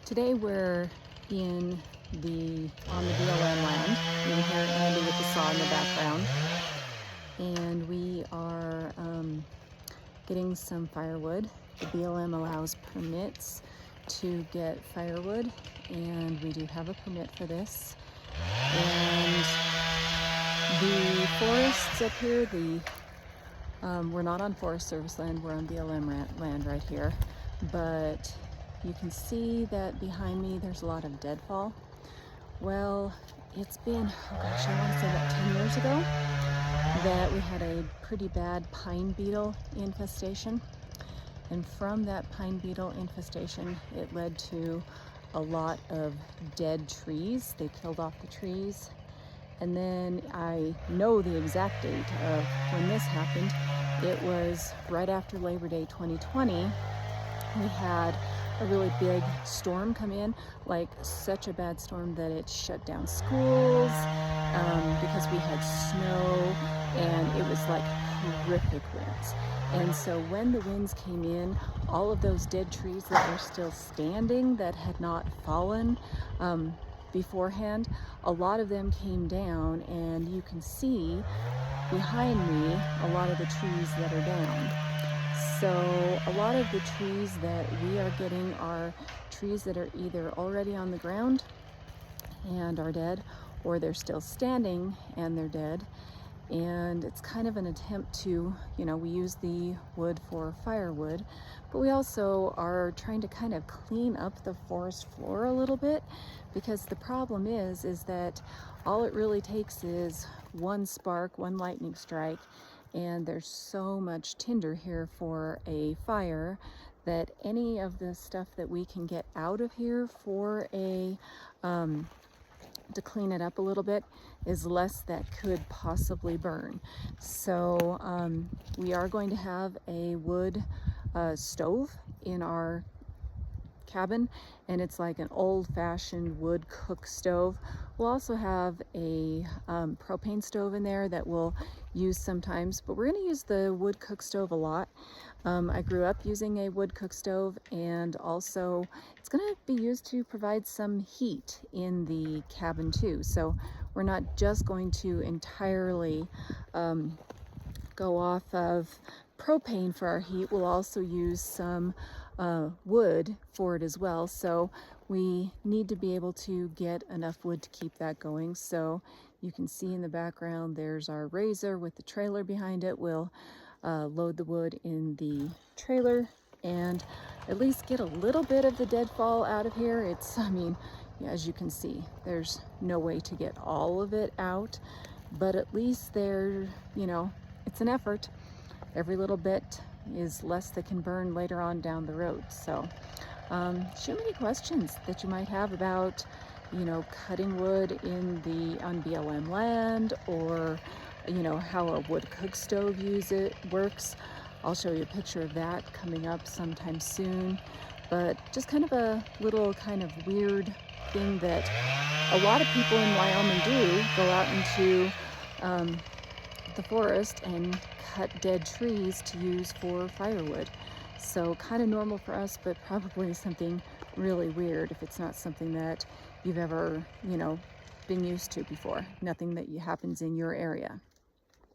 Today we're on the BLM land. You can hear Andy with the saw in the background. And we are getting some firewood. The BLM allows permits to get firewood, and we do have a permit for this. And the forests up here, we're not on Forest Service land, we're on BLM land right here. But you can see that behind me there's a lot of deadfall. Well, it's been, oh gosh, I want to say about 10 years ago that we had a pretty bad pine beetle infestation. And from that pine beetle infestation, it led to a lot of dead trees. They killed off the trees. And then I know the exact date of when this happened. It was right after Labor Day 2020. We had a really big storm come in, like such a bad storm that it shut down schools because we had snow, and it was like horrific winds. And so when the winds came in, all of those dead trees that were still standing that had not fallen beforehand, a lot of them came down, and you can see behind me a lot of the trees that are down. So a lot of the trees that we are getting are trees that are either already on the ground and are dead, or they're still standing and they're dead. And it's kind of an attempt to, we use the wood for firewood, but we also are trying to kind of clean up the forest floor a little bit, because the problem is that all it really takes is one spark, one lightning strike, and there's so much tinder here for a fire that any of the stuff that we can get out of here for to clean it up a little bit is less that could possibly burn. So we are going to have a wood stove in our cabin, and it's like an old-fashioned wood cook stove. We'll also have a propane stove in there that we'll use sometimes, but we're going to use the wood cook stove a lot. I grew up using a wood cook stove, and also it's going to be used to provide some heat in the cabin too. So we're not just going to entirely go off of propane for our heat. We'll also use some wood for it as well. So we need to be able to get enough wood to keep that going. So you can see in the background there's our razor with the trailer behind it. We'll load the wood in the trailer and at least get a little bit of the deadfall out of here. As you can see, there's no way to get all of it out, but at least it's an effort. Every little bit is less that can burn later on down the road. So shoot me any questions that you might have about cutting wood on BLM land, or how a wood cook stove works. I'll show you a picture of that coming up sometime soon. But just kind of a little kind of weird thing that a lot of people in Wyoming do, go out into the forest and cut dead trees to use for firewood. So kind of normal for us, but probably something really weird if it's not something that you've ever been used to before. Nothing that happens in your area.